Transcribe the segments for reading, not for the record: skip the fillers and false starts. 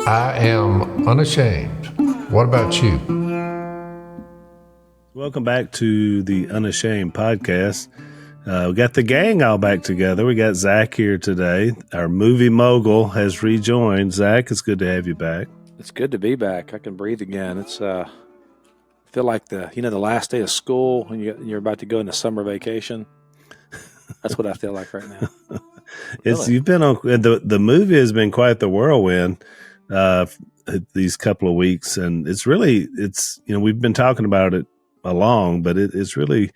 I am unashamed. What about you? Welcome back to the Unashamed podcast. We got the gang all back together. We got Zach here today. Our movie mogul has rejoined. Zach, it's good to have you back. It's good to be back. I can breathe again. It's feel like the last day of school when you're about to go into summer vacation. That's what I feel like right now. Really? You've been on the movie has been quite the whirlwind these couple of weeks, and it's we've been talking about it along, but it's really.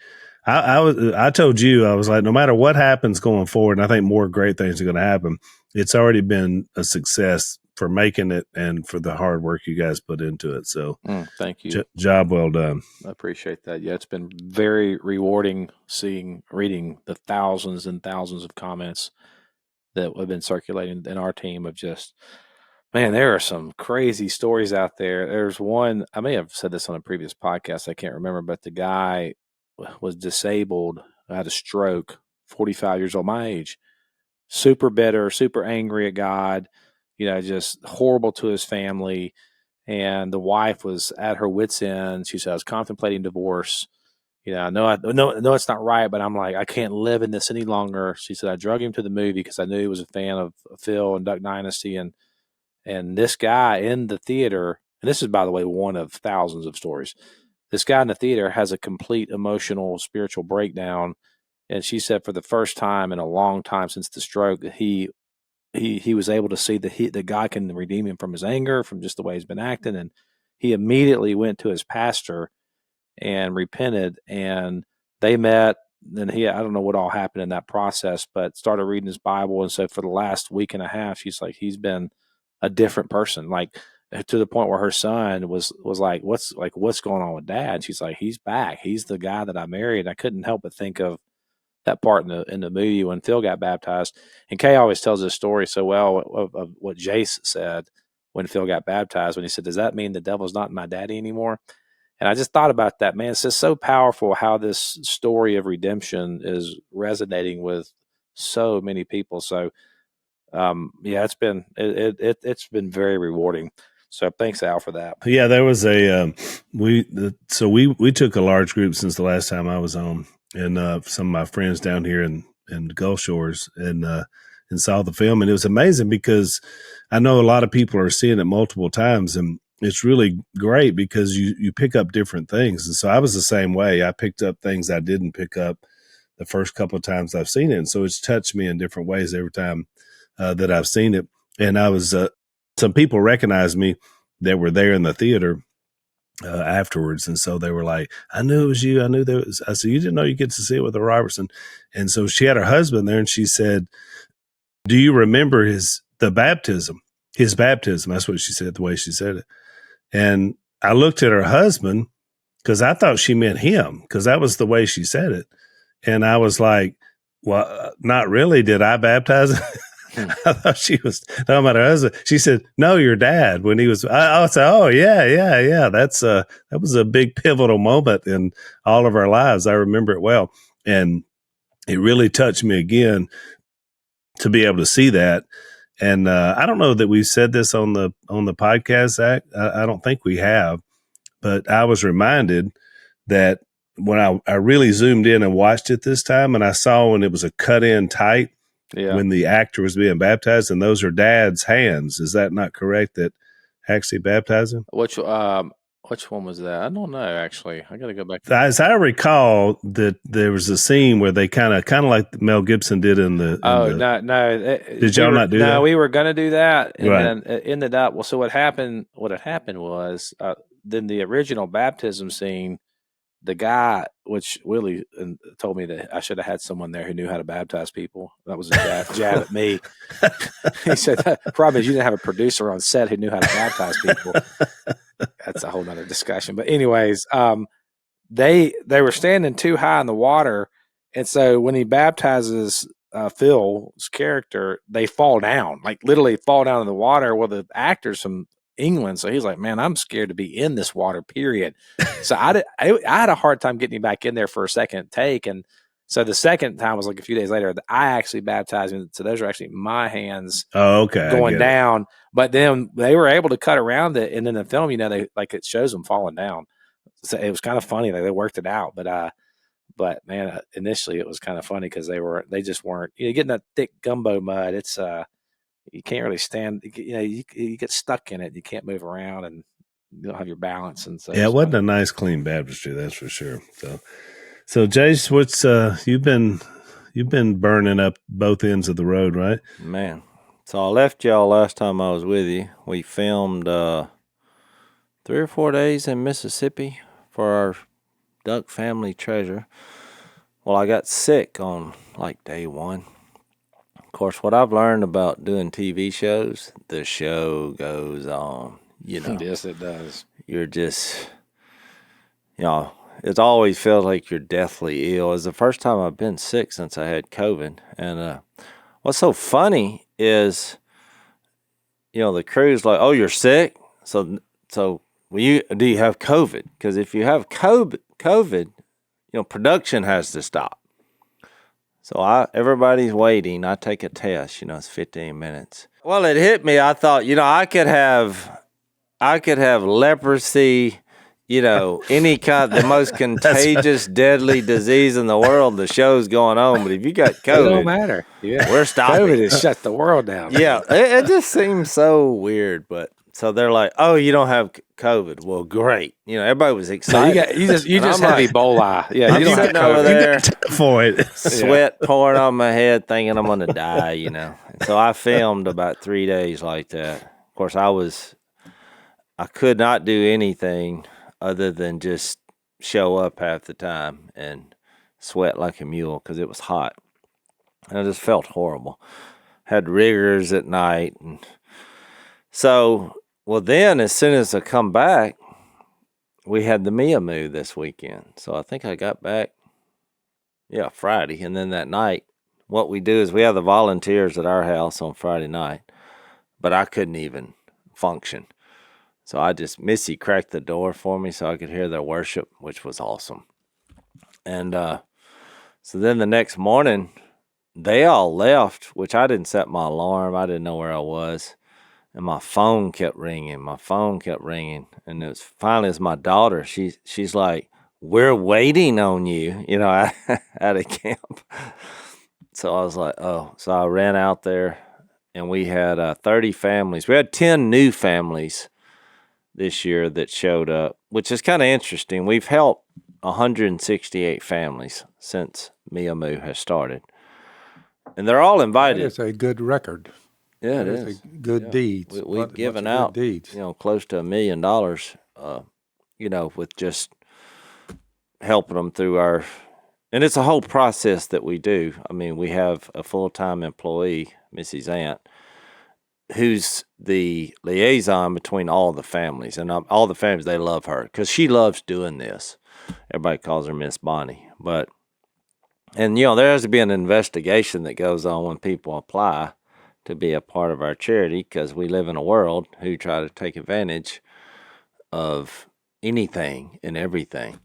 I told you, I was like, no matter what happens going forward, and I think more great things are going to happen. It's already been a success for making it and for the hard work you guys put into it. So thank you. Job well done. I appreciate that. Yeah, it's been very rewarding reading the thousands and thousands of comments that have been circulating in our team of just, man, there are some crazy stories out there. There's one, I may have said this on a previous podcast, I can't remember, but the guy was disabled, had a stroke, 45 years old, my age, super bitter, super angry at God, just horrible to his family. And the wife was at her wit's end. She said, I was contemplating divorce. I know it's not right, but I'm like, I can't live in this any longer. She said, I drug him to the movie because I knew he was a fan of Phil and Duck Dynasty. And this guy in the theater, and this is, by the way, one of thousands of stories. This guy in the theater has a complete emotional, spiritual breakdown. And she said for the first time in a long time since the stroke, he was able to see that God can redeem him from his anger, from just the way he's been acting. And he immediately went to his pastor and repented, and they met. And I don't know what all happened in that process, but started reading his Bible. And so for the last week and a half, she's like, he's been a different person, like to the point where her son was like, what's going on with Dad? And she's like, he's back. He's the guy that I married. I couldn't help but think of that part in the movie when Phil got baptized. And Kay always tells this story so well of what Jase said when Phil got baptized, when he said, does that mean the devil's not my daddy anymore? And I just thought about that, man. It's just so powerful how this story of redemption is resonating with so many people. So, it's been very rewarding. So thanks, Al, for that. Yeah, there was we took a large group since the last time I was on, and some of my friends down here in Gulf Shores, and saw the film, and it was amazing because I know a lot of people are seeing it multiple times, and it's really great because you pick up different things. And so I was the same way. I picked up things I didn't pick up the first couple of times I've seen it. And so it's touched me in different ways every time that I've seen it. And I was, some people recognized me that were there in the theater afterwards. And so they were like, I knew it was you. I knew there was, I said, you didn't know you get to see it with the Robertson. And so she had her husband there, and she said, do you remember his baptism? That's what she said, the way she said it. And I looked at her husband because I thought she meant him, because that was the way she said it. And I was like, well, not really. Did I baptize him? I thought she was talking about her husband. She said, no, your dad. When he was, I said, oh, yeah. That was a big pivotal moment in all of our lives. I remember it well. And it really touched me again to be able to see that. And I don't know that we've said this on the podcast, Zach. I don't think we have, but I was reminded that when I really zoomed in and watched it this time, and I saw when it was a cut in tight, when the actor was being baptized, and those are Dad's hands. Is that not correct? That actually baptized him? Which one was that? I don't know, actually. I got to go back. As I recall, that there was a scene where they kind of like Mel Gibson did in the. No. Did y'all not do that? No, we were going to do that, and right. then it ended up. Well, so what happened was then the original baptism scene. The guy, which Willie told me that I should have had someone there who knew how to baptize people. That was a jab at me. He said, the problem is you didn't have a producer on set who knew how to baptize people. That's a whole nother discussion. But anyways, they were standing too high in the water. And so when he baptizes Phil's character, they fall down, like literally fall down in the water. Well, the actors from England, so he's like, man, I'm scared to be in this water, period. So I had a hard time getting him back in there for a second take, and So the second time was like a few days later. I actually baptized him. So those are actually my hands Oh, okay. going down. But then they were able to cut around it. And in the film, they like it shows them falling down. So it was kind of funny. Like they worked it out. But man, initially it was kind of funny because they just weren't, getting that thick gumbo mud. It's, you can't really stand, you get stuck in it. You can't move around and you don't have your balance. And so it wasn't a nice, clean baptistry, that's for sure. So Jase, what's you've been burning up both ends of the road, right? Man, so I left y'all last time I was with you. We filmed 3 or 4 days in Mississippi for our Duck Family Treasure. Well, I got sick on like day 1. Of course, what I've learned about doing TV shows, the show goes on. Yes, it does. You're just, it always feels like you're deathly ill. It's the first time I've been sick since I had COVID. And what's so funny is, the crew's like, "Oh, you're sick? So do you have COVID? Because if you have COVID, production has to stop." So everybody's waiting. I take a test. It's 15 minutes. Well, it hit me. I thought, I could have leprosy. Any kind, the most contagious, deadly disease in the world. The show's going on, but if you got COVID, it don't matter. Yeah, we're stopping. COVID has shut the world down. Yeah, it just seems so weird. But so they're like, "Oh, you don't have COVID? Well, great." Everybody was excited. So you just have Ebola. Yeah, I'm you don't have sitting over COVID. there, For it, sweat pouring on my head, thinking I'm gonna die. And so I filmed about 3 days like that. Of course, I could not do anything other than just show up half the time and sweat like a mule because it was hot. And I just felt horrible. Had rigors at night. And so, then as soon as I come back, we had the Miamu this weekend. So I think I got back, Friday. And then that night, what we do is we have the volunteers at our house on Friday night. But I couldn't even function. So Missy cracked the door for me so I could hear their worship, which was awesome. And so then the next morning, they all left, which I didn't set my alarm. I didn't know where I was. And my phone kept ringing. And it was my daughter. She's like, "We're waiting on you," at a camp. So I was like, oh. So I ran out there, and we had 30 families. We had 10 new families this year that showed up, which is kind of interesting. We've helped 168 families since Miamu has started. And they're all invited. It's a good record. Yeah, it is. A good deed. We've given out, close to $1 million, with just helping them through and it's a whole process that we do. I mean, we have a full-time employee, Missy's aunt, who's the liaison between all the families. And all the families, they love her because she loves doing this. Everybody calls her Miss Bonnie. And there has to be an investigation that goes on when people apply to be a part of our charity because we live in a world who try to take advantage of anything and everything.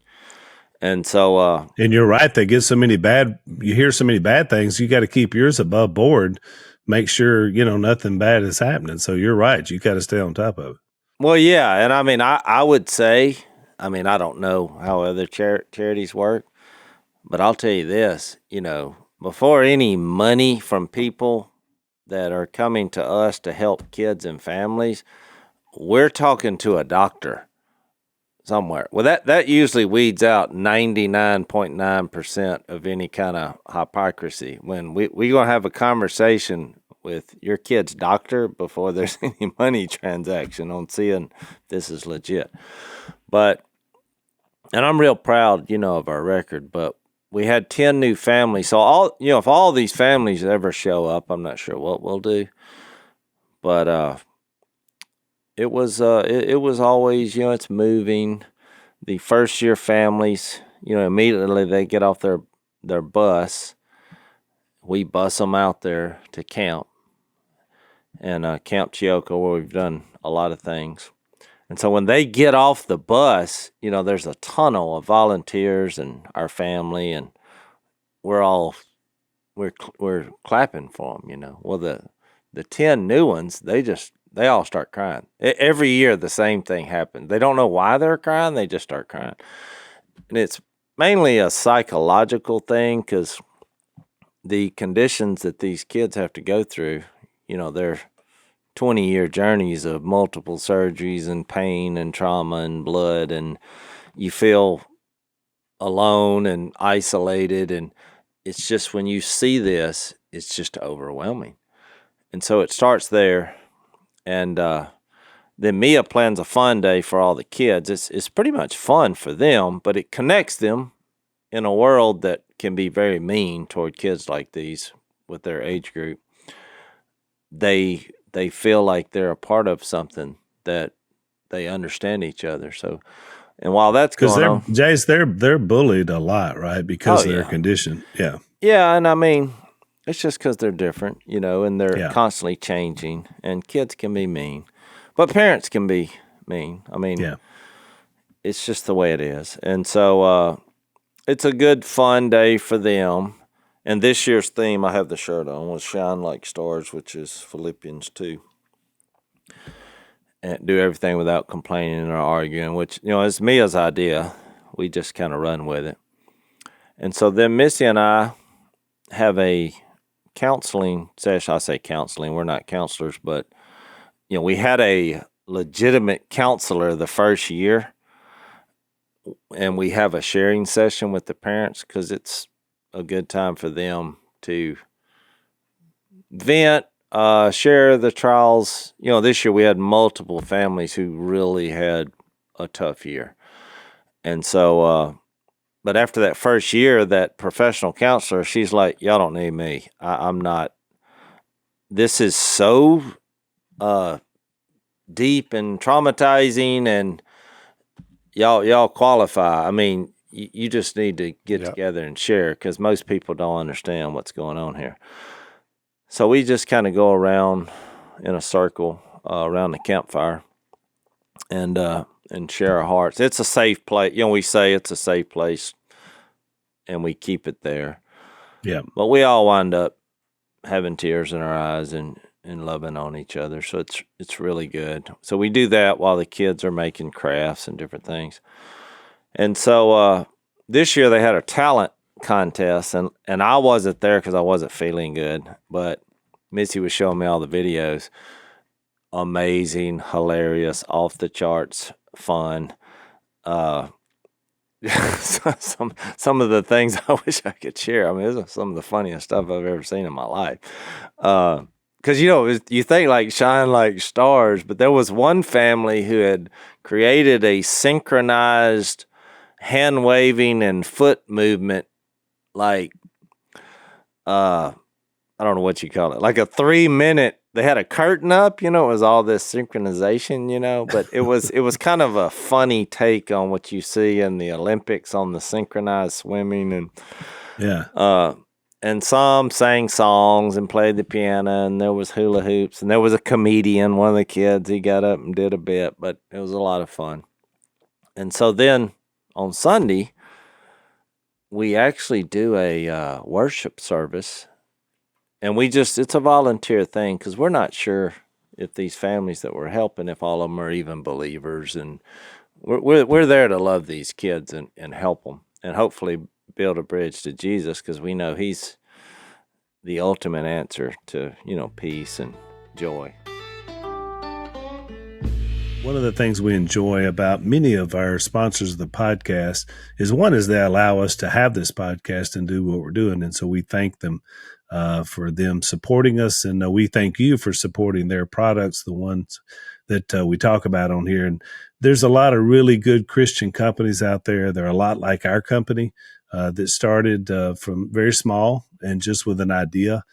And so, and you're right. They get you hear so many bad things. You got to keep yours above board. Make sure, nothing bad is happening. So you're right. You got to stay on top of it. Well, yeah. And I mean, I would say, I don't know how other charities work, but I'll tell you this, before any money from people that are coming to us to help kids and families, we're talking to a doctor somewhere. Well, that usually weeds out 99.9% of any kind of hypocrisy. When we're going to have a conversation with your kid's doctor before there's any money transaction on seeing this is legit. And I'm real proud, of our record, but we had 10 new families. So if all these families ever show up, I'm not sure what we'll do, but, it was always, it's moving. The first year families, immediately they get off their bus. We bus them out there to camp. And Camp Chioka, where we've done a lot of things. And so when they get off the bus, there's a tunnel of volunteers and our family. And we're clapping for them, you know. Well, the 10 new ones, they all start crying. Every year the same thing happens. They don't know why they're crying, they just start crying. And it's mainly a psychological thing, because the conditions that these kids have to go through, you know, they're 20-year journeys of multiple surgeries and pain and trauma and blood, and you feel alone and isolated, and it's just, when you see this, it's just overwhelming. And so it starts there, and then Mia plans a fun day for all the kids. It's pretty much fun for them, but it connects them in a world that can be very mean toward kids like these with their age group. They feel like they're a part of something, that they understand each other. So, and while that's going on, Jace, they're bullied a lot, right? Because of their condition. Yeah. Yeah, and I mean, it's just because they're different, you know, and they're constantly changing, and kids can be mean, but parents can be mean. I mean, it's just the way it is. And so it's a good, fun day for them. And this year's theme, I have the shirt on, was Shine Like Stars, which is Philippians 2. And do everything without complaining or arguing, which, you know, is Mia's idea. We just kind of run with it. And so then Missy and I have a counseling session. I say counseling, we're not counselors, but, you know, we had a legitimate counselor the first year, and we have a sharing session with the parents, because it's a good time for them to vent, share the trials. You know, this year we had multiple families who really had a tough year. And so, but after that first year, that professional counselor, she's like, y'all don't need me. I'm not. This is so deep and traumatizing, and y'all qualify. I mean, you just need to get together and share, because most people don't understand what's going on here. So we just kind of go around in a circle around the campfire and share our hearts. It's a safe place. You know, we say it's a safe place, and we keep it there. Yeah. But we all wind up having tears in our eyes and loving on each other. So it's really good. So we do that while the kids are making crafts and different things. And so this year they had a talent contest, and I wasn't there because I wasn't feeling good, but Missy was showing me all the videos. Amazing, hilarious, off the charts, fun. Some of the things I wish I could share. I mean, this is some of the funniest stuff I've ever seen in my life. Because, you know, you think like shine like stars, but there was one family who had created a synchronized hand waving and foot movement, like, I don't know what you call it, like a 3-minute, they had a curtain up, you know, it was all this synchronization, you know, but it was kind of a funny take on what you see in the Olympics on the synchronized swimming. And and some sang songs and played the piano, and there was hula hoops, and there was a comedian, one of the kids, he got up and did a bit, but it was a lot of fun. And so then on Sunday, we actually do a worship service, and it's a volunteer thing, because we're not sure if these families that we're helping, if all of them are even believers, and we're there to love these kids and help them, and hopefully build a bridge to Jesus, because we know he's the ultimate answer to, you know, peace and joy. One of the things we enjoy about many of our sponsors of the podcast is they allow us to have this podcast and do what we're doing. And so we thank them for them supporting us. And we thank you for supporting their products, the ones that we talk about on here. And there's a lot of really good Christian companies out there. They're a lot like our company that started from very small and just with an idea.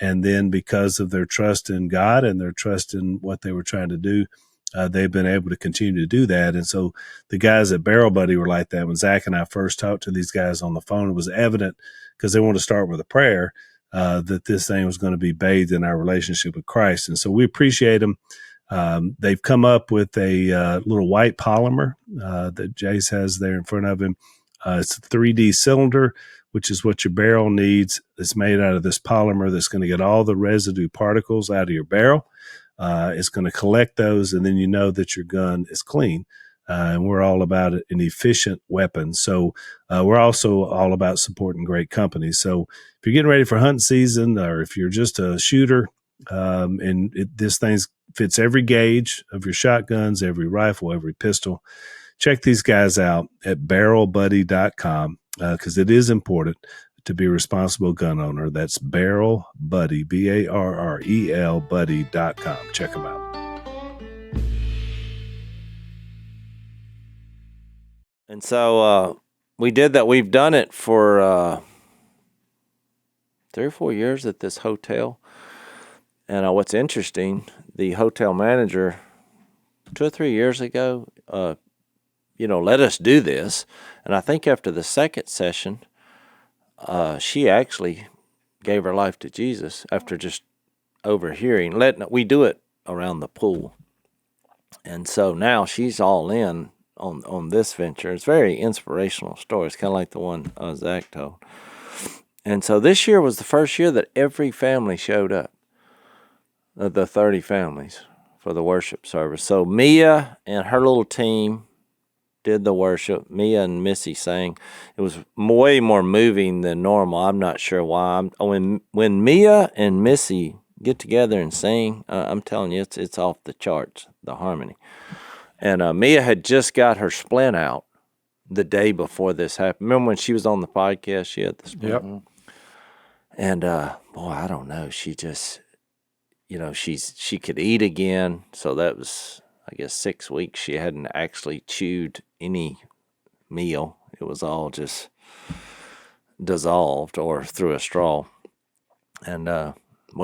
And then because of their trust in God and their trust in what they were trying to do, they've been able to continue to do that. And so the guys at Barrel Buddy were like that. When Zach and I first talked to these guys on the phone, it was evident, because they wanted to start with a prayer, that this thing was going to be bathed in our relationship with Christ. And so we appreciate them. They've come up with a little white polymer that Jase has there in front of him. It's a 3D cylinder which is what your barrel needs. It's made out of this polymer that's going to get all the residue particles out of your barrel. It's going to collect those, and then you know that your gun is clean. And we're all about an efficient weapon. So we're also all about supporting great companies. So if you're getting ready for hunting season, or if you're just a shooter, this thing fits every gauge of your shotguns, every rifle, every pistol, check these guys out at barrelbuddy.com because it is important to be a responsible gun owner. That's Barrel Buddy, BARREL buddy.com. Check them out. And so we did that. We've done it for 3 or 4 years at this hotel. And what's interesting, the hotel manager 2 or 3 years ago, let us do this. And I think after the second session, she actually gave her life to Jesus after just overhearing. We do it around the pool. And so now she's all in on this venture. It's a very inspirational story. It's kind of like the one Zach told. And so this year was the first year that every family showed up, the 30 families for the worship service. So Mia and her little team did the worship. Mia and Missy sang. It was way more moving than normal. I'm not sure why. When Mia and Missy get together and sing, I'm telling you, it's off the charts, the harmony. And Mia had just got her splint out the day before this happened. Remember when she was on the podcast, she had the splint? Yep. And, boy, I don't know. She just, she could eat again. So that was, I guess, 6 weeks. She hadn't actually chewed any meal. It was all just dissolved or through a straw. And,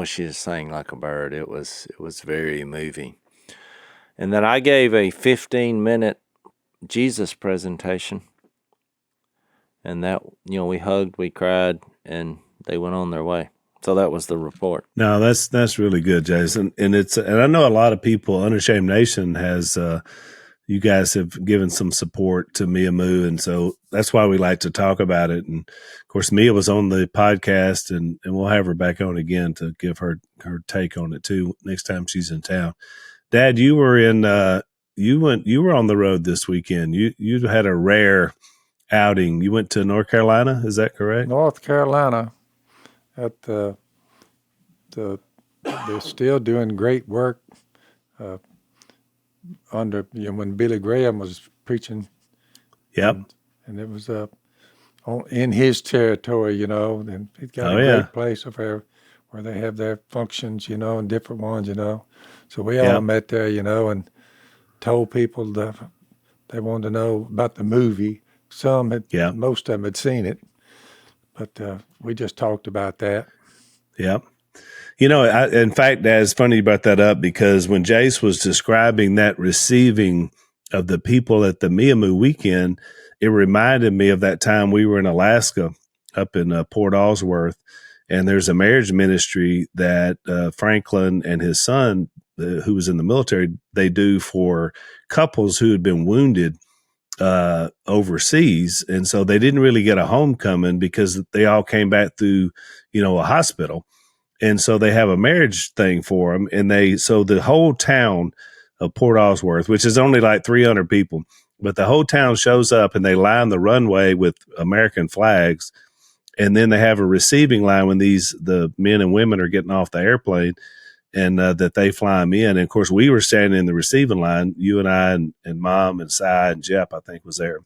she just sang like a bird. It was very moving. And then I gave a 15-minute Jesus presentation. And that, we hugged, we cried, and they went on their way. So that was the report. No, that's really good, Jason. And I know a lot of people, Unashamed Nation has, you guys have given some support to Miamu. And so that's why we like to talk about it. And of course, Mia was on the podcast and we'll have her back on again to give her take on it too next time she's in town. Dad, you were you were on the road this weekend. You had a rare outing. You went to North Carolina, is that correct? North Carolina, they're still doing great work under when Billy Graham was preaching. Yep. And it was in his territory, and it got a great place where they have their functions, and different ones, So we all met there, and told people that they wanted to know about the movie. Most of them had seen it, but we just talked about that. Yep. In fact, Dad, it's funny you brought that up because when Jase was describing that receiving of the people at the Miamu weekend, it reminded me of that time we were in Alaska up in Port Ellsworth. And there's a marriage ministry that Franklin and his son, who was in the military, they do for couples who had been wounded overseas. And so they didn't really get a homecoming because they all came back through, a hospital. And so they have a marriage thing for them. And so the whole town of Port Ellsworth, which is only like 300 people, but the whole town shows up and they line the runway with American flags. And then they have a receiving line when the men and women are getting off the airplane and that they fly them in. And of course, we were standing in the receiving line, you and I and Mom and Si and Jep, I think, was there.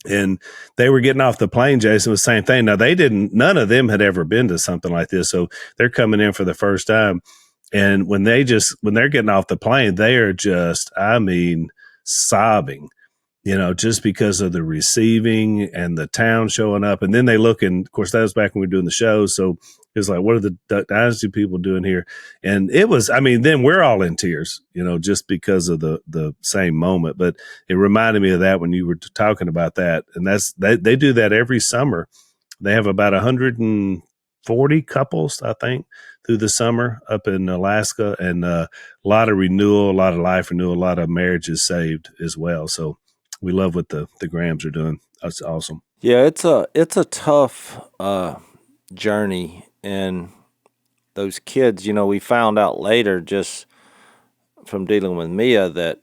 And they were getting off the plane, Jason, was the same thing. Now, none of them had ever been to something like this. So they're coming in for the first time. And when they're getting off the plane, they are just, sobbing. Just because of the receiving and the town showing up. And then they look, and of course, that was back when we were doing the shows. So it was like, what are the Duck Dynasty people doing here? And it was, then we're all in tears, just because of the same moment. But it reminded me of that when you were talking about that. And they do that every summer. They have about 140 couples, I think, through the summer up in Alaska. And a lot of renewal, a lot of life renewal, a lot of marriages saved as well. So we love what the Grahams are doing. That's awesome. Yeah, it's a tough journey, and those kids, we found out later just from dealing with Mia that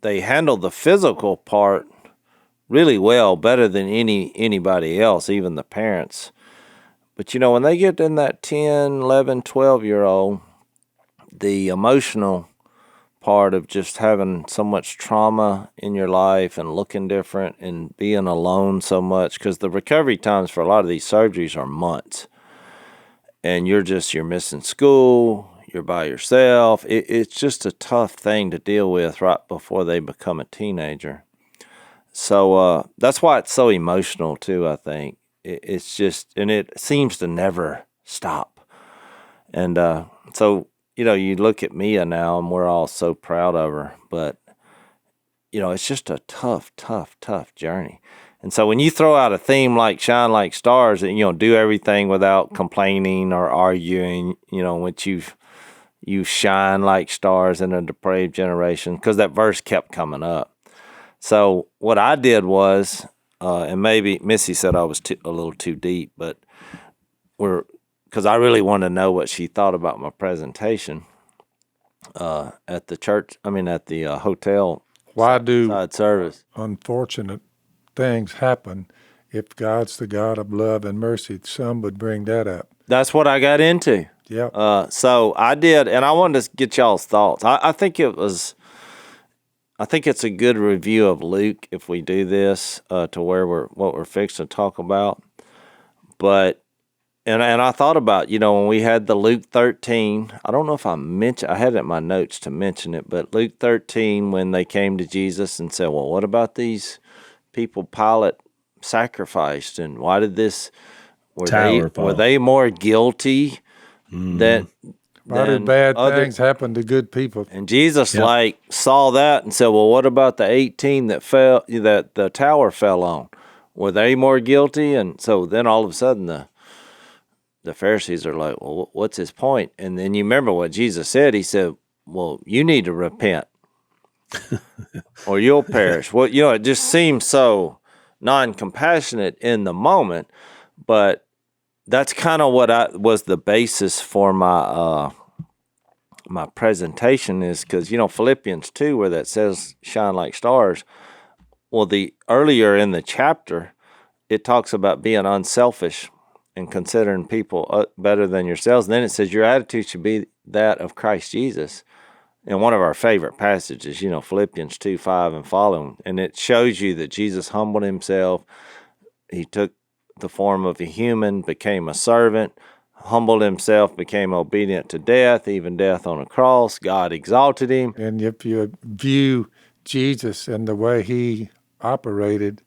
they handled the physical part really well, better than anybody else, even the parents. But, when they get in that 10, 11, 12-year-old, the emotional part of just having so much trauma in your life and looking different and being alone so much, because the recovery times for a lot of these surgeries are months. And you're missing school, you're by yourself. It's just a tough thing to deal with right before they become a teenager. So that's why it's so emotional too, I think. It's just, and it seems to never stop. And so, you look at Mia now and we're all so proud of her, but, it's just a tough journey. And so when you throw out a theme like Shine Like Stars, and, do everything without complaining or arguing, which you shine like stars in a depraved generation, because that verse kept coming up. So what I did was, and maybe Missy said I was a little too deep, but because I really wanted to know what she thought about my presentation at the church. At the hotel. Why do side service unfortunate things happen if God's the God of love and mercy? Some would bring that up. That's what I got into. Yeah. So I did, and I wanted to get y'all's thoughts. I think it's a good review of Luke if we do this to where what we're fixing to talk about. But and I thought about, when we had the Luke 13, I don't know if I had it in my notes to mention it, but Luke 13, when they came to Jesus and said, well, what about these people Pilate sacrificed, and why did this? Were they more guilty than? Why did bad things happen to good people? And Jesus saw that and said, well, what about the 18 that the tower fell on? Were they more guilty? And so then all of a sudden the Pharisees are like, well, what's his point? And then you remember what Jesus said. He said, well, you need to repent or you'll perish. Well, it just seems so non-compassionate in the moment, but that's kind of what was the basis for my my presentation, is because, Philippians 2, where that says shine like stars. Well, earlier in the chapter, it talks about being unselfish and considering people better than yourselves. And then it says your attitude should be that of Christ Jesus. And one of our favorite passages, Philippians 2:5 and following. And it shows you that Jesus humbled himself. He took the form of a human, became a servant, humbled himself, became obedient to death, even death on a cross. God exalted him. And if you view Jesus and the way he operated,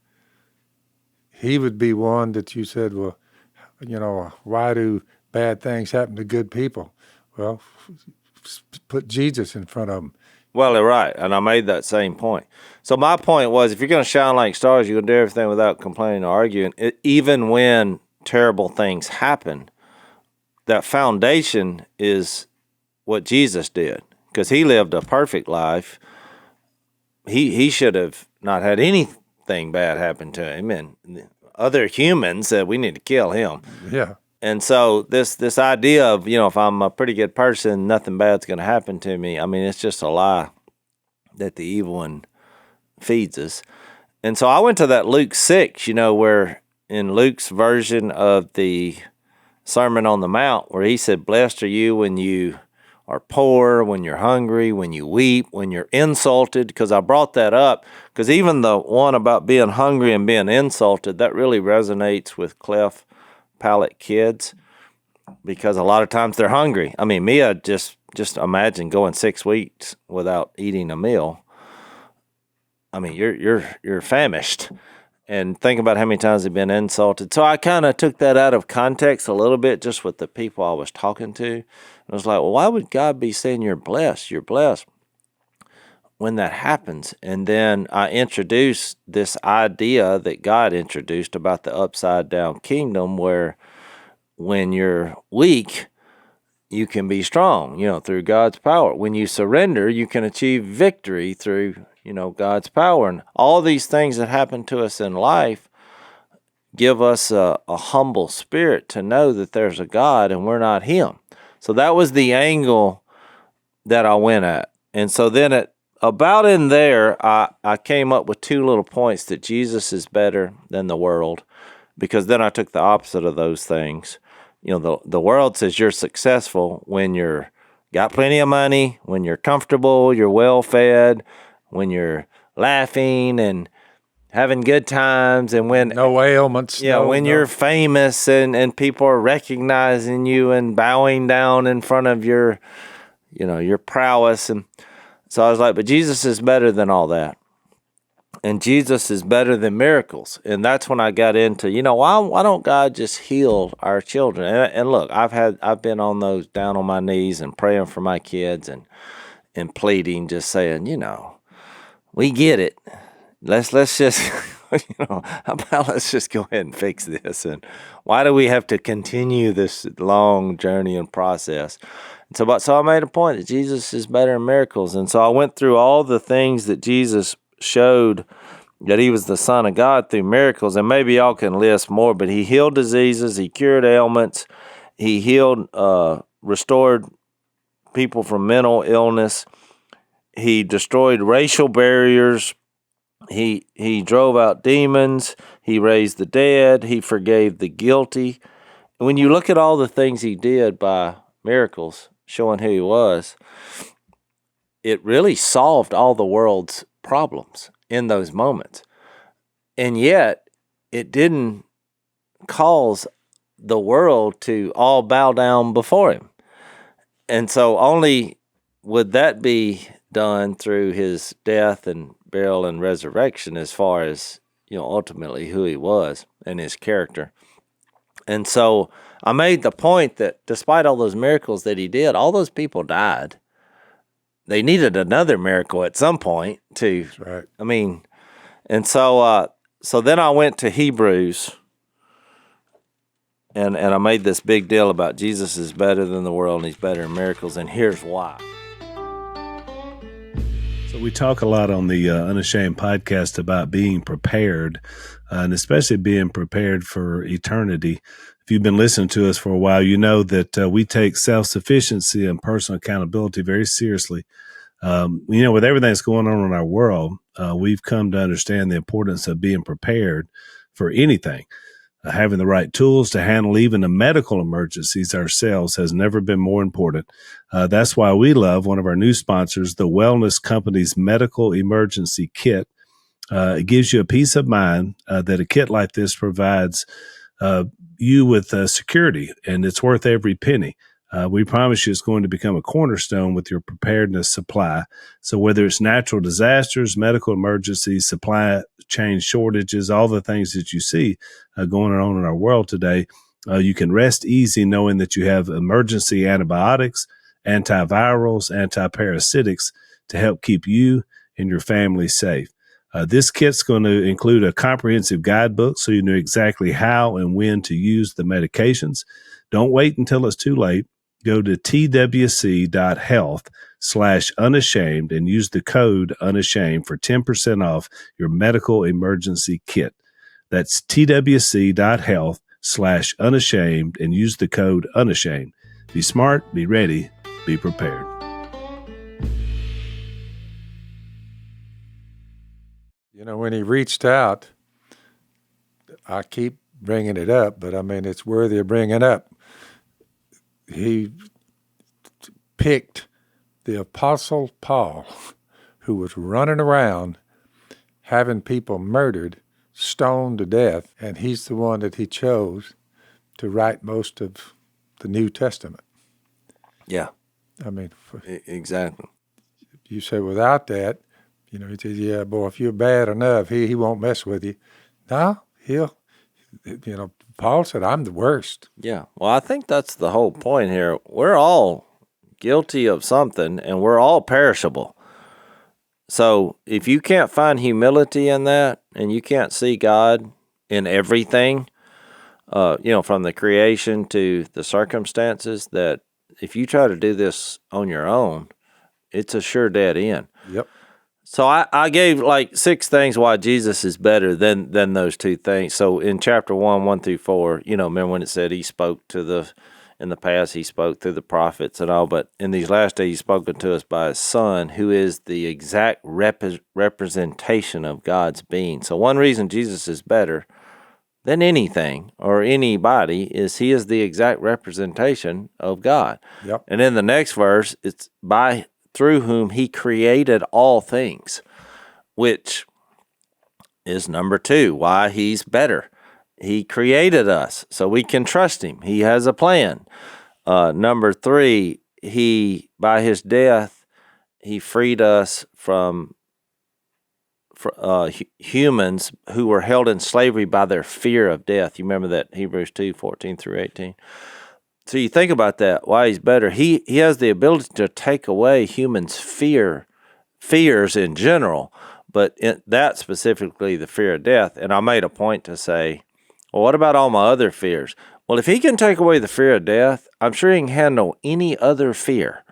he would be one that you said, well, why do bad things happen to good people? Well, put Jesus in front of them. Well, they're right, and I made that same point. So my point was, if you're going to shine like stars, you're going to do everything without complaining or arguing. Even when terrible things happen, that foundation is what Jesus did, because he lived a perfect life. He should have not had anything bad happen to him, and other humans said we need to kill him. Yeah. And so this idea of, if I'm a pretty good person, nothing bad's going to happen to me, it's just a lie that the evil one feeds us. And so I went to that Luke 6, where in Luke's version of the Sermon on the Mount, where he said, blessed are you when you are poor, when you're hungry, when you weep, when you're insulted. Because I brought that up, because even the one about being hungry and being insulted, that really resonates with cleft palate kids, because a lot of times they're hungry. Mia, just imagine going 6 weeks without eating a meal. You're famished. And think about how many times they've been insulted. So I kind of took that out of context a little bit, just with the people I was talking to. And I was like, well, why would God be saying you're blessed? You're blessed when that happens. And then I introduced this idea that God introduced about the upside down kingdom, where when you're weak, you can be strong, through God's power. When you surrender, you can achieve victory through, God's power. And all these things that happen to us in life give us a humble spirit to know that there's a God and we're not him. So that was the angle that I went at. And so then about in there, I came up with 2 little points that Jesus is better than the world, because then I took the opposite of those things. The world says you're successful when you're got plenty of money, when you're comfortable, you're well fed, when you're laughing and having good times, and when no ailments. When you're famous and people are recognizing you and bowing down in front of your prowess. And so I was like, but Jesus is better than all that. And Jesus is better than miracles. And that's when I got into, why don't God just heal our children? And look, I've been on those, down on my knees and praying for my kids and pleading, just saying, we get it. Let's just, how about let's just go ahead and fix this? And why do we have to continue this long journey and process? And so I made a point that Jesus is better in miracles. And so I went through all the things that Jesus showed that he was the Son of God through miracles. And maybe y'all can list more, but he healed diseases, he cured ailments, he healed, restored people from mental illness, he destroyed racial barriers, he drove out demons, he raised the dead, he forgave the guilty. And when you look at all the things he did by miracles, showing who he was, it really solved all the world's problems in those moments. And yet, it didn't cause the world to all bow down before him. And so only would that be done through his death and burial and resurrection, as far as, ultimately who he was and his character. And so I made the point that despite all those miracles that he did, all those people died. They needed another miracle at some point to, That's right. And so then I went to Hebrews, and I made this big deal about Jesus is better than the world and he's better in miracles, and here's why. So we talk a lot on the Unashamed podcast about being prepared, and especially being prepared for eternity. If you've been listening to us for a while, you know that we take self-sufficiency and personal accountability very seriously. With everything that's going on in our world, we've come to understand the importance of being prepared for anything. Having the right tools to handle even the medical emergencies ourselves has never been more important. That's why we love one of our new sponsors, the Wellness Company's Medical Emergency Kit. It gives you a peace of mind that a kit like this provides you with security, and it's worth every penny. We promise you it's going to become a cornerstone with your preparedness supply. So whether it's natural disasters, medical emergencies, supply chain shortages, all the things that you see going on in our world today, you can rest easy knowing that you have emergency antibiotics, antivirals, antiparasitics to help keep you and your family safe. This kit's going to include a comprehensive guidebook so you know exactly how and when to use the medications. Don't wait until it's too late. Go to twc.health/unashamed and use the code unashamed for 10% off your medical emergency kit. That's twc.health/unashamed and use the code unashamed. Be smart, be ready, be prepared. When he reached out, I keep bringing it up, but it's worthy of bringing up. He picked the Apostle Paul, who was running around having people murdered, stoned to death, and he's the one that he chose to write most of the New Testament. Yeah. Exactly. You say without that, he says, yeah, boy, if you're bad enough, he won't mess with you. No, Paul said, I'm the worst. Yeah. Well, I think that's the whole point here. We're all guilty of something, and we're all perishable. So if you can't find humility in that, and you can't see God in everything, from the creation to the circumstances, that if you try to do this on your own, it's a sure dead end. Yep. So I gave like 6 things why Jesus is better than those 2 things. So in chapter 1 through 4, remember when it said he spoke in the past, he spoke through the prophets and all, but in these last days, he's spoken to us by his Son, who is the exact representation of God's being. So one reason Jesus is better than anything or anybody is he is the exact representation of God. Yep. And in the next verse, it's through whom he created all things, which is number 2, why he's better. He created us, so we can trust him. He has a plan. Number 3, by his death, he freed us from humans who were held in slavery by their fear of death. You remember that, Hebrews 2:14 through 18. So you think about that, why he's better. He has the ability to take away humans' fears in general, but that specifically the fear of death. And I made a point to say, well, what about all my other fears? Well, if he can take away the fear of death, I'm sure he can handle any other fear,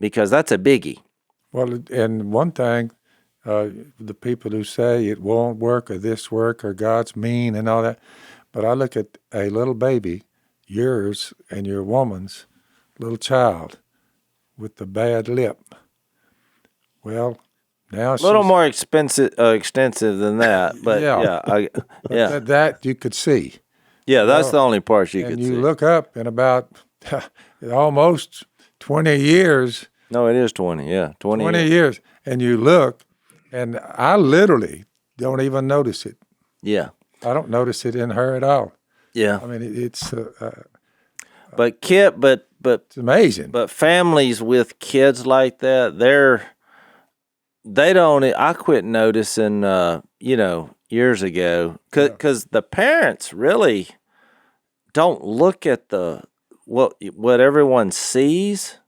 because that's a biggie. Well, and one thing, the people who say it won't work or this work or God's mean and all that, but I look at a little baby, yours and your woman's little child with the bad lip. Well, now a little more extensive than that, but yeah. That you could see. Yeah, that's the only part you could see. And you look up in about almost 20 years. No, it is 20, yeah. 20 years. And you look, and I literally don't even notice it. Yeah. I don't notice it in her at all. Yeah. I mean, it's it's amazing. But families with kids like that, I quit noticing, years ago, because the parents really don't look at what everyone sees.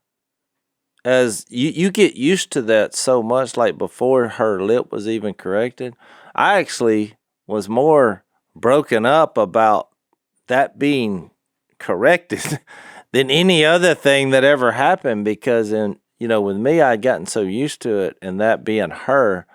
As you get used to that so much, like before her lip was even corrected, I actually was more broken up about that being corrected than any other thing that ever happened, because with me, I'd gotten so used to it, and that being her,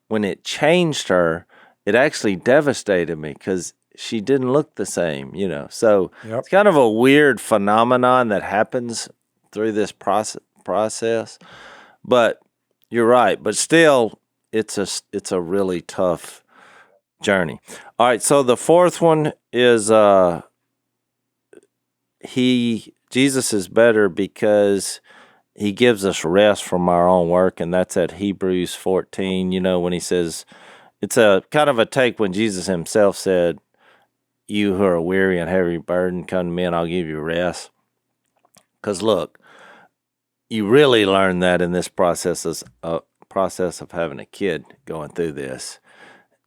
when it changed her, it actually devastated me because she didn't look the same, So It's kind of a weird phenomenon that happens through this process. But you're right. But still, it's a really tough journey. All right. So the 4th one is Jesus is better because he gives us rest from our own work, and that's at Hebrews 14, when he says, it's a kind of a take when Jesus himself said, you who are weary and heavy burden, come to me and I'll give you rest. Because look, you really learn that in this process of having a kid going through this.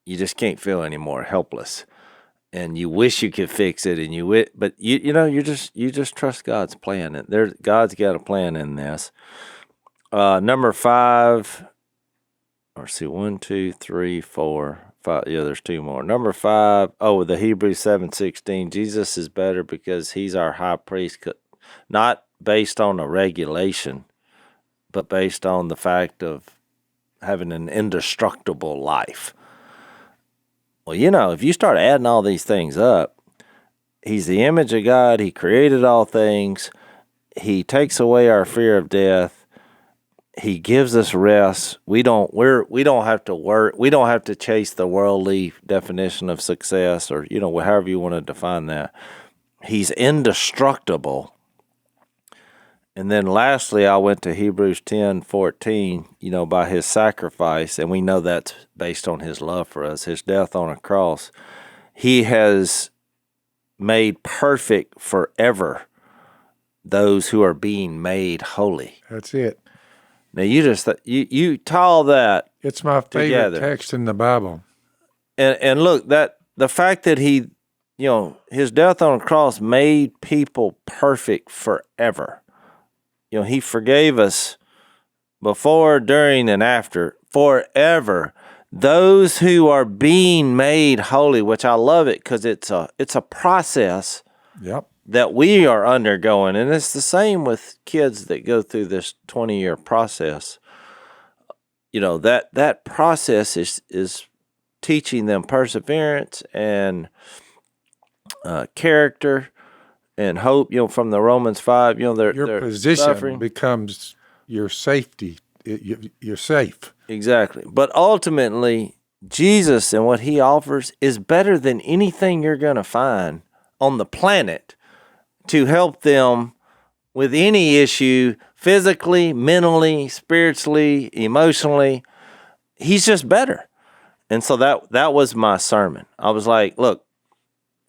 You just can't feel any more helpless. And you wish you could fix it, but you just trust God's plan. And God's got a plan in this. Number 5, or see, 1, 2, 3, 4, 5. Yeah, there's 2 more. Number 5. The Hebrews 7:16. Jesus is better because he's our high priest, not based on a regulation, but based on the fact of having an indestructible life. Well, if you start adding all these things up, he's the image of God. He created all things. He takes away our fear of death. He gives us rest. We don't have to work. We don't have to chase the worldly definition of success, or however you want to define that. He's indestructible. And then lastly, I went to Hebrews 10:14, by his sacrifice, and we know that's based on his love for us, his death on a cross. He has made perfect forever those who are being made holy. That's it. Now you tie all that. It's my favorite together. Text in the Bible. And look, that the fact that he, his death on a cross made people perfect forever. He forgave us before, during, and after, forever. Those who are being made holy, which I love it because it's a process that we are undergoing. And it's the same with kids that go through this 20-year process. that process is teaching them perseverance and character and hope. From the Romans 5, your position suffering becomes your safety. You're safe. Exactly. But ultimately, Jesus and what he offers is better than anything you're going to find on the planet to help them with any issue, physically, mentally, spiritually, emotionally. He's just better. And so that was my sermon. I was like, look,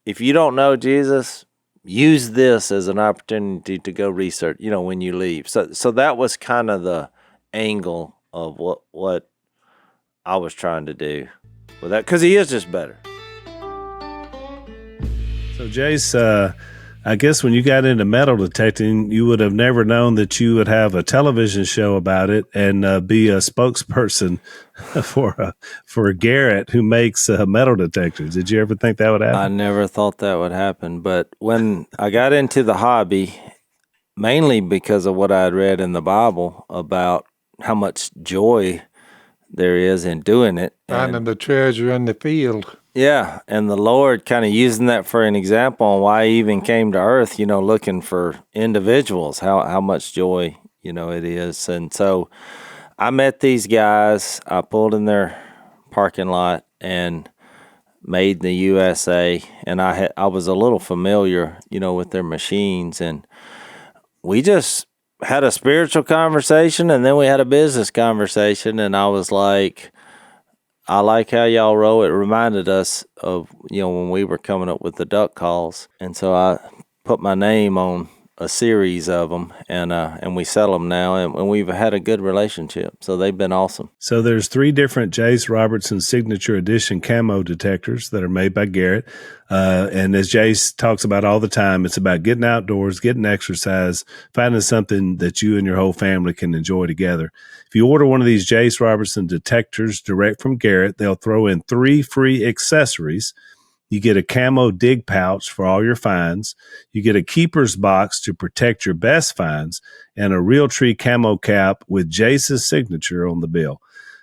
if you don't know Jesus, use this as an opportunity to go research, when you leave. So that was kind of the angle of what I was trying to do with that, because he is just better. So Jase, I guess when you got into metal detecting, you would have never known that you would have a television show about it and be a spokesperson for Garrett, who makes metal detectors. Did you ever think that would happen? I never thought that would happen. But when I got into the hobby, mainly because of what I had read in the Bible about how much joy there is in doing it. Finding the treasure in the field. Yeah, and the Lord kind of using that for an example on why he even came to earth, looking for individuals, how much joy, it is. And so I met these guys. I pulled in their parking lot and made in the USA, and I was a little familiar, with their machines, and we just had a spiritual conversation, and then we had a business conversation, and I was like, I like how y'all roll. It reminded us of, when we were coming up with the duck calls. And so I put my name on a series of them, and we sell them now, and we've had a good relationship. So they've been awesome. So there's 3 different Jase Robertson signature edition camo detectors that are made by Garrett. And as Jase talks about all the time, it's about getting outdoors, getting exercise, finding something that you and your whole family can enjoy together. If you order one of these Jase Robertson detectors direct from Garrett, they'll throw in 3 free accessories. You get a camo dig pouch for all your finds. You get a keeper's box to protect your best finds, and a Realtree camo cap with Jase's signature on the bill.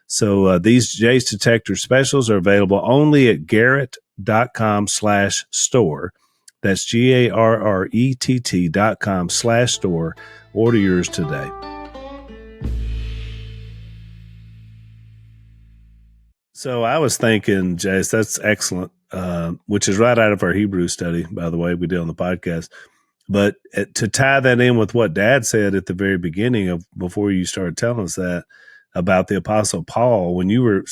So these Jase detector specials are available only at garrett.com/store. That's GARRETT.com/store. Order yours today. So I was thinking, Jase, that's excellent, which is right out of our Hebrew study, by the way, we did on the podcast. But to tie that in with what Dad said at the very beginning of before you started telling us that about the Apostle Paul, when you were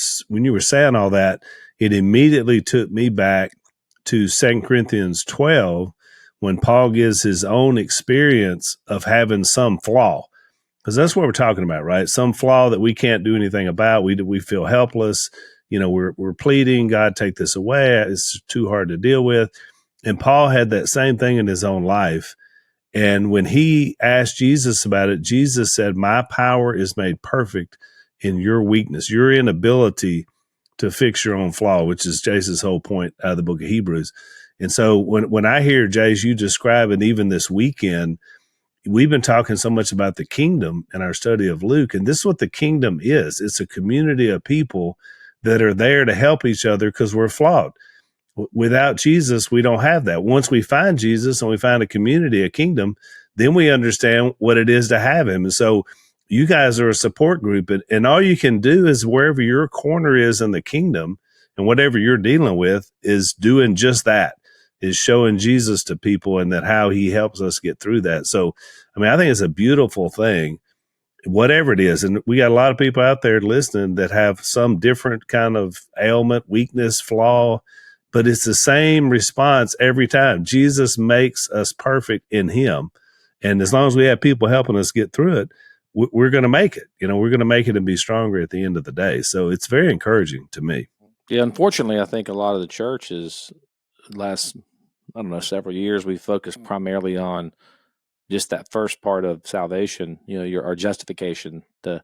saying all that, it immediately took me back to 2 Corinthians 12, when Paul gives his own experience of having some flaw. Because that's what we're talking about, right? Some flaw that we can't do anything about. We feel helpless. We're pleading, God, take this away. It's too hard to deal with. And Paul had that same thing in his own life. And when he asked Jesus about it, Jesus said, my power is made perfect in your weakness, your inability to fix your own flaw, which is Jase's whole point out of the book of Hebrews. And so when I hear, Jase, you describe it, even this weekend, we've been talking so much about the kingdom in our study of Luke, and this is what the kingdom is. It's a community of people that are there to help each other because we're flawed. Without Jesus, we don't have that. Once we find Jesus and we find a community, a kingdom, then we understand what it is to have him. And so you guys are a support group, and all you can do is wherever your corner is in the kingdom and whatever you're dealing with is doing just that, is showing Jesus to people and that how he helps us get through that. So, I think it's a beautiful thing, whatever it is. And we got a lot of people out there listening that have some different kind of ailment, weakness, flaw, but it's the same response every time. Jesus makes us perfect in him. And as long as we have people helping us get through it, we're going to make it. We're going to make it and be stronger at the end of the day. So it's very encouraging to me. Yeah, unfortunately, I think a lot of the churches last, several years, we focused primarily on just that first part of salvation, our justification, the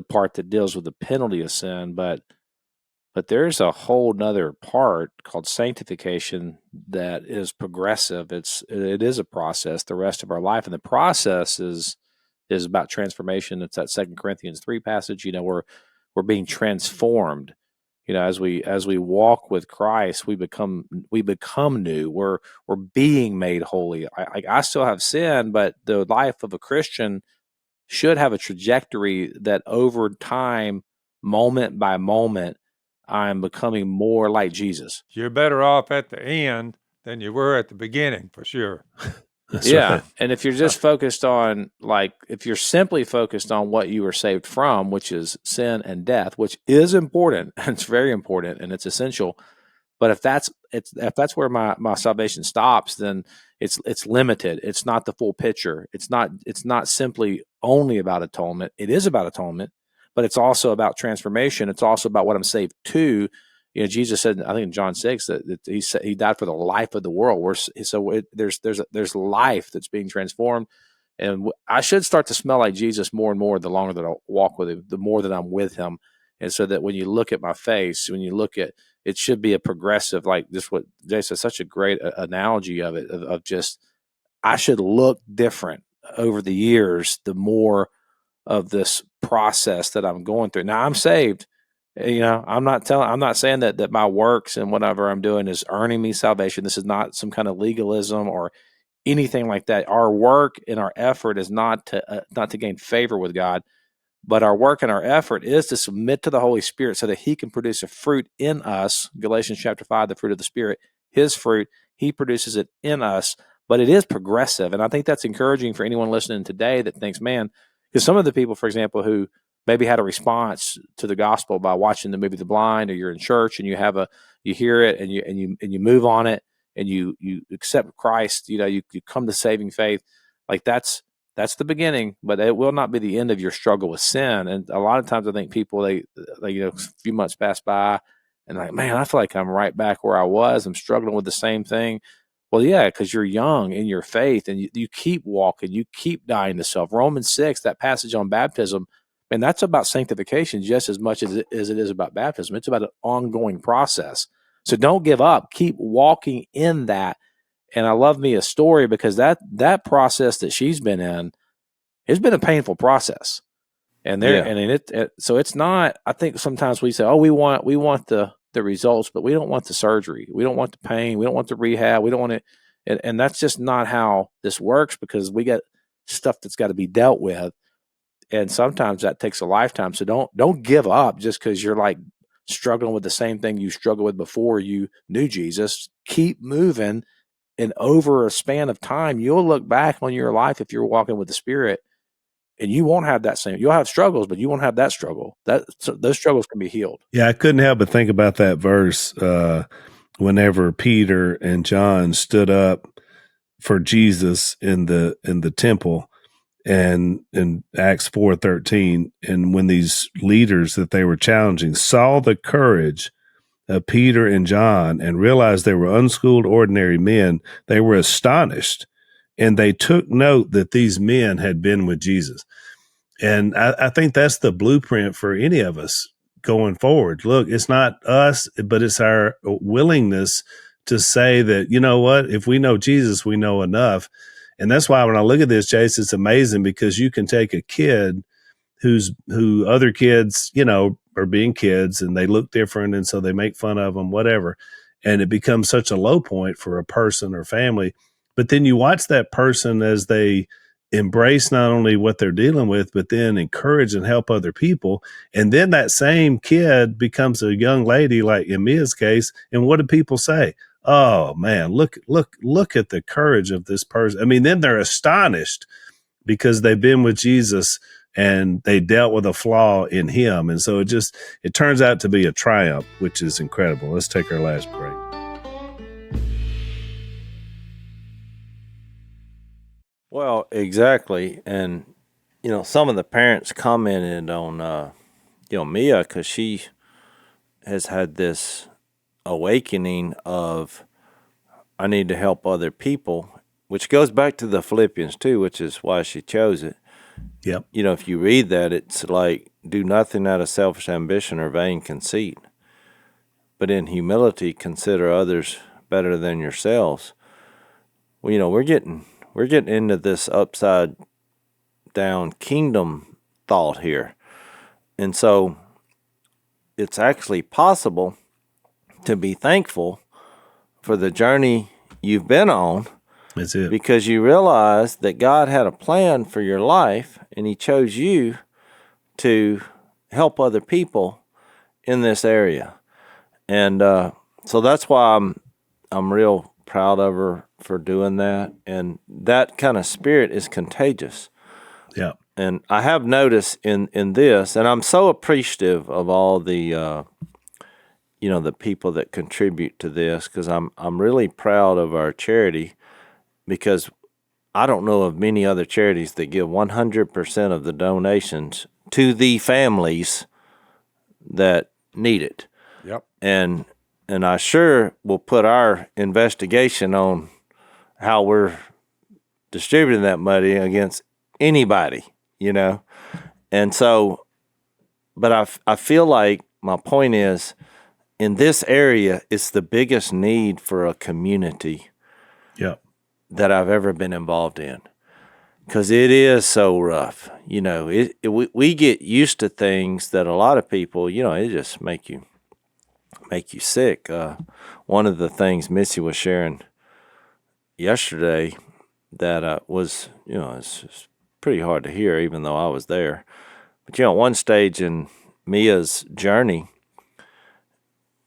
part that deals with the penalty of sin. But there's a whole nother part called sanctification that is progressive. It is a process the rest of our life. And the process is about transformation. It's that 2 Corinthians 3 passage, where we're being transformed. As we walk with Christ, we become new. We're being made holy. I still have sin, but the life of a Christian should have a trajectory that over time, moment by moment, I'm becoming more like Jesus. You're better off at the end than you were at the beginning, for sure. That's right. And if you're just focused on, if you're simply focused on what you were saved from, which is sin and death, which is important, and it's very important and it's essential. But if that's where my salvation stops, then it's limited. It's not the full picture. It's not simply only about atonement. It is about atonement, but it's also about transformation. It's also about what I'm saved to. Jesus said, I think in John 6, that he died for the life of the world. There's life that's being transformed, and I should start to smell like Jesus more and more the longer that I walk with him, the more that I'm with him, and so that when you look at my face, when you look at it, should be a progressive, like this. What Jay said, such a great analogy of it, of just I should look different over the years, the more of this process that I'm going through. Now I'm saved. I'm not saying that my works and whatever I'm doing is earning me salvation. This is not some kind of legalism or anything like that. Our work and our effort is not to gain favor with God, but our work and our effort is to submit to the Holy Spirit so that he can produce a fruit in us. Galatians chapter 5, the fruit of the Spirit, his fruit, he produces it in us, but it is progressive. And I think that's encouraging for anyone listening today that thinks, man, because some of the people, for example, who maybe had a response to the gospel by watching the movie The Blind, or you're in church and you hear it and you move on it and you accept Christ, you come to saving faith. Like that's the beginning, but it will not be the end of your struggle with sin. And a lot of times I think people, they a few months pass by and like, man, I feel like I'm right back where I was. I'm struggling with the same thing. Well, yeah, because you're young in your faith and you keep walking, you keep dying to self. Romans 6, that passage on baptism, and that's about sanctification just as much as it is about baptism. It's about an ongoing process. So don't give up. Keep walking in that. And I love Mia's story because that process that she's been in, it's been a painful process. And so it's not. I think sometimes we say, "Oh, we want the results, but we don't want the surgery. We don't want the pain. We don't want the rehab. We don't want it." And that's just not how this works, because we got stuff that's got to be dealt with. And sometimes that takes a lifetime. So don't give up just because you're like struggling with the same thing you struggled with before you knew Jesus. Keep moving, and over a span of time, you'll look back on your life if you're walking with the Spirit, and you won't have that same. You'll have struggles, but you won't have that struggle. Those struggles can be healed. Yeah, I couldn't help but think about that verse whenever Peter and John stood up for Jesus in the temple. And in Acts 4:13, and when these leaders that they were challenging saw the courage of Peter and John and realized they were unschooled, ordinary men, they were astonished, and they took note that these men had been with Jesus. And I think that's the blueprint for any of us going forward. Look, it's not us, but it's our willingness to say that, you know what, if we know Jesus, we know enough. And that's why when I look at this, Chase, it's amazing, because you can take a kid who other kids, are being kids and they look different. And so they make fun of them, whatever. And it becomes such a low point for a person or family. But then you watch that person as they embrace not only what they're dealing with, but then encourage and help other people. And then that same kid becomes a young lady, like in Mia's case. And what do people say? Oh man, look at the courage of this person. I mean, then they're astonished because they've been with Jesus and they dealt with a flaw in him. And so it turns out to be a triumph, which is incredible. Let's take our last break. Well, exactly. And, some of the parents commented on, Mia, because she has had this awakening of, I need to help other people, which goes back to the Philippians too, which is why she chose it. Yep. If you read that, it's like, do nothing out of selfish ambition or vain conceit, but in humility consider others better than yourselves. Well, we're getting into this upside down kingdom thought here. And so it's actually possible to be thankful for the journey you've been on. That's it. Because you realize that God had a plan for your life, and He chose you to help other people in this area. And so that's why I'm real proud of her for doing that. And that kind of spirit is contagious. Yeah. And I have noticed in this, and I'm so appreciative of all the the people that contribute to this, because I'm really proud of our charity, because I don't know of many other charities that give 100% of the donations to the families that need it. Yep. And I sure will put our investigation on how we're distributing that money against anybody, And so, but I feel like my point is, in this area, it's the biggest need for a community that I've ever been involved in, because it is so rough. We get used to things that a lot of people, it just make you sick. One of the things Missy was sharing yesterday that was, it's pretty hard to hear, even though I was there. But one stage in Mia's journey,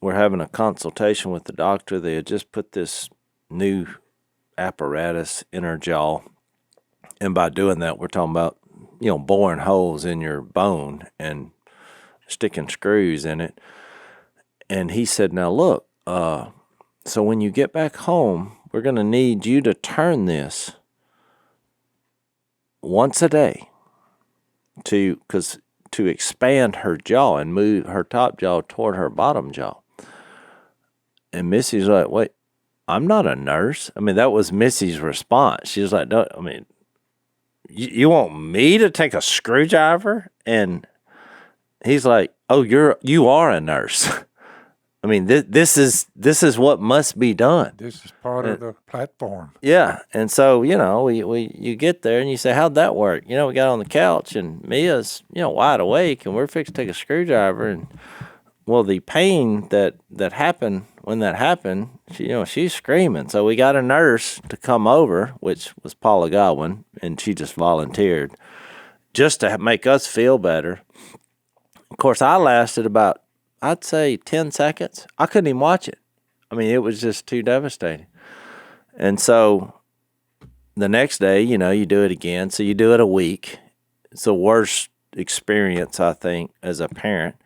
we're having a consultation with the doctor. They had just put this new apparatus in her jaw, and by doing that, we're talking about boring holes in your bone and sticking screws in it. And he said, now look, so when you get back home, we're going to need you to turn this once a day to expand her jaw and move her top jaw toward her bottom jaw. And Missy's like, wait, I'm not a nurse. I mean, that was Missy's response. She was like, no, I mean, you want me to take a screwdriver? And he's like, oh, you are a nurse. I mean, this is what must be done. This is part of the platform. Yeah. And so, you get there and you say, how'd that work? We got on the couch and Mia's, wide awake, and we're fixing to take a screwdriver. And well, the pain that happened when that happened, she's screaming. So we got a nurse to come over, which was Paula Godwin, and she just volunteered just to make us feel better. Of course, I lasted about, I'd say, 10 seconds. I couldn't even watch it. I mean, it was just too devastating. And so the next day, you do it again. So you do it a week. It's the worst experience, I think, as a parent.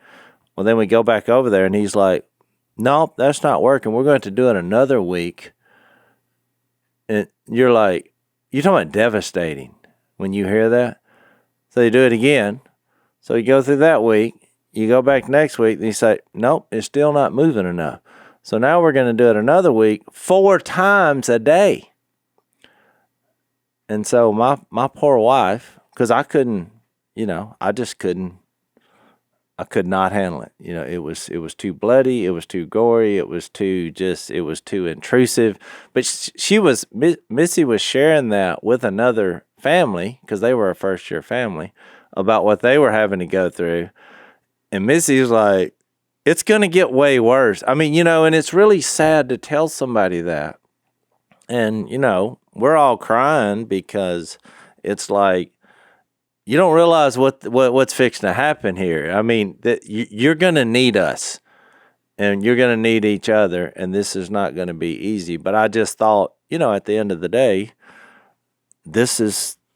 Well, then we go back over there, and he's like, nope, that's not working. We're going to do it another week. And you're like, you're talking about devastating when you hear that. So you do it again. So you go through that week. You go back next week, and you say, nope, it's still not moving enough. So now we're going to do it another week, 4 times a day. And so my poor wife, because I couldn't, I could not handle it. It was too bloody. It was too gory. It was too intrusive. But Missy was sharing that with another family, because they were a first-year family, about what they were having to go through. And Missy's like, it's going to get way worse. I mean, and it's really sad to tell somebody that. And, we're all crying, because it's like, you don't realize what's fixing to happen here. I mean, that you're going to need us, and you're going to need each other, and this is not going to be easy. But I just thought, at the end of the day,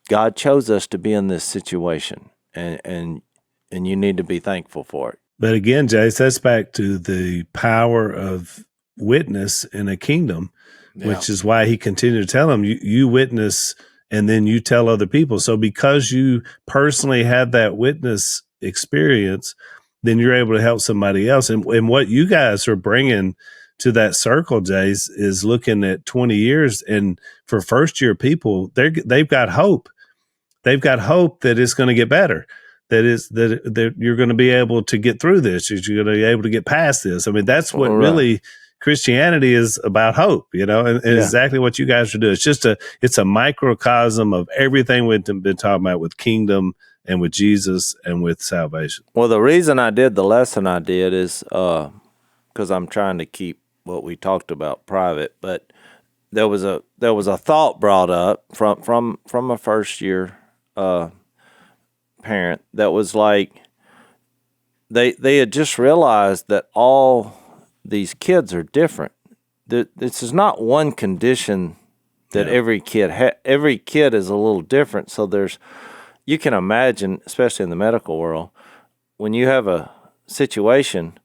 God chose us to be in this situation, and you need to be thankful for it. But again, Jace, that's back to the power of witness in a kingdom, which is why he continued to tell them, you witness, and then you tell other people. So because you personally had that witness experience, then you're able to help somebody else. And what you guys are bringing to that circle, Jace, is looking at 20 years. And for first-year people, they've got hope. They've got hope that it's going to get better. That you're going to be able to get through this. You're going to be able to get past this. I mean, that's what really Christianity is about, hope, and exactly what you guys are doing. It's a microcosm of everything we've been talking about with kingdom and with Jesus and with salvation. Well, the reason I did the lesson I did is because I'm trying to keep what we talked about private. But there was a thought brought up from a first year parent that was like they had just realized that all these kids are different. This is not one condition that every kid is a little different. So you can imagine, especially in the medical world, when you have a situation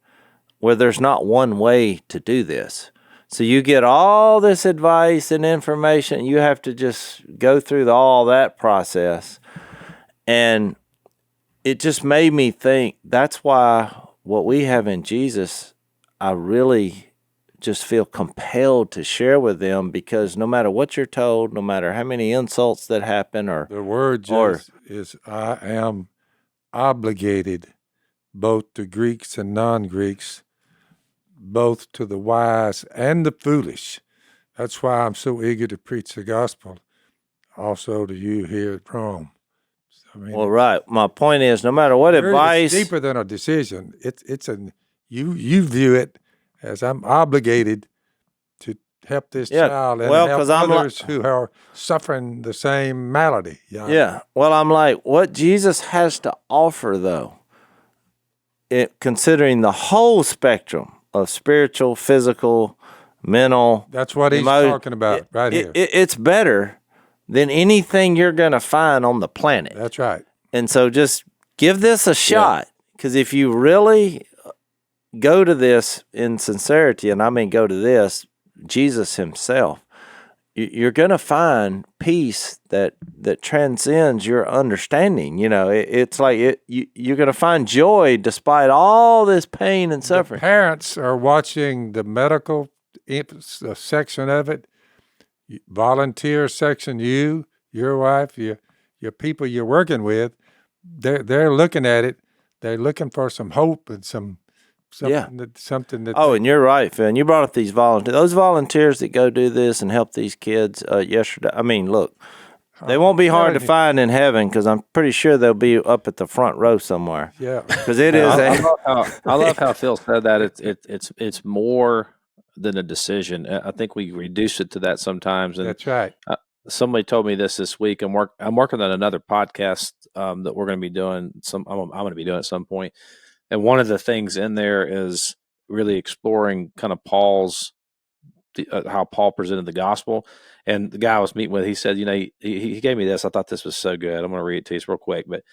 where there's not one way to do this. So you get all this advice and information. You have to just go through all that process. And it just made me think that's why what we have in Jesus, I really just feel compelled to share with them, because no matter what you're told, no matter how many insults that happen, or the word is I am obligated, both to Greeks and non-Greeks, both to the wise and the foolish. That's why I'm so eager to preach the gospel, also to you here at Rome. I mean, well, right. My point is, no matter what advice, it's deeper than a decision. You view it as I'm obligated to help this child and help others who are suffering the same malady. Yeah. Well, I'm like, what Jesus has to offer, though, considering the whole spectrum of spiritual, physical, mental. That's what he's talking about right here. It's better than anything you're going to find on the planet. That's right. And so just give this a shot, because if you really go to this in sincerity, and I mean go to this, Jesus himself, you're going to find peace that transcends your understanding. You know, it's like you're going to find joy despite all this pain and suffering. The parents are watching the medical section of it, volunteer section, your wife, your people you're working with, they're looking at it. They're looking for some hope and something that. Oh, and you're right, Phil. And you brought up these volunteers. Those volunteers that go do this and help these kids yesterday. I mean, look, they won't be hard to find in heaven, because I'm pretty sure they'll be up at the front row somewhere. Yeah, because it is. I love how Phil said that. It's more than a decision. I think we reduce it to that sometimes. And that's right. Somebody told me this week. I'm working on another podcast that we're going to be doing. I'm going to be doing at some point. And one of the things in there is really exploring kind of how Paul presented the gospel. And the guy I was meeting with, he said, he gave me this. I thought this was so good. I'm going to read it to you real quick. But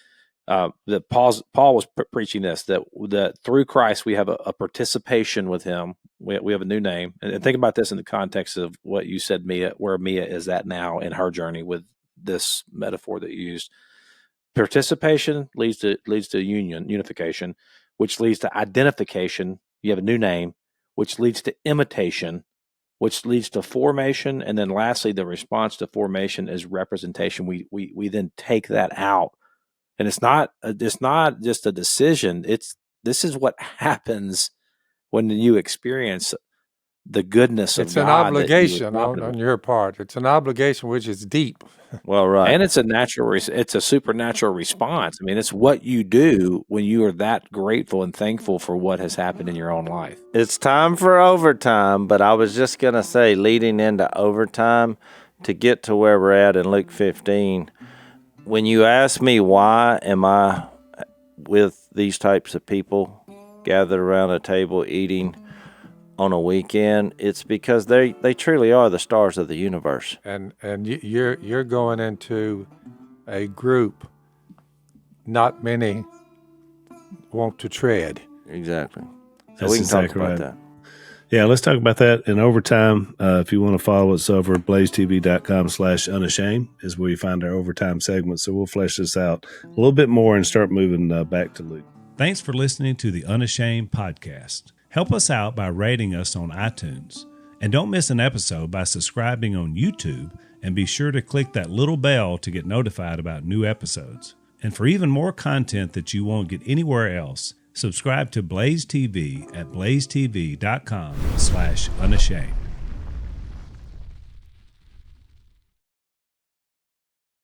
that Paul was preaching this, that through Christ we have a participation with him. We have a new name. And think about this in the context of what you said, Mia, where Mia is at now in her journey with this metaphor that you used. Participation leads to unification, which leads to identification. You have a new name, which leads to imitation, which leads to formation, and then lastly, the response to formation is representation. We then take that out, and it's not just a decision. This is what happens when you experience the goodness of God. It's an obligation on your part. It's an obligation which is deep. Well, right. And it's a supernatural response. I mean, it's what you do when you are that grateful and thankful for what has happened in your own life. It's time for overtime, but I was just going to say, leading into overtime, to get to where we're at in Luke 15, when you ask me why am I with these types of people gathered around a table eating on a weekend, it's because they truly are the stars of the universe. And you're going into a group not many want to tread. Exactly. So That's we can talk exactly about right. that. Yeah, let's talk about that in overtime. If you want to follow us over at blazetv.com/unashamed is where you find our overtime segment. So we'll flesh this out a little bit more and start moving back to Luke. Thanks for listening to the Unashamed podcast. Help us out by rating us on iTunes. And don't miss an episode by subscribing on YouTube, and be sure to click that little bell to get notified about new episodes. And for even more content that you won't get anywhere else, subscribe to Blaze TV at blazetv.com/unashamed.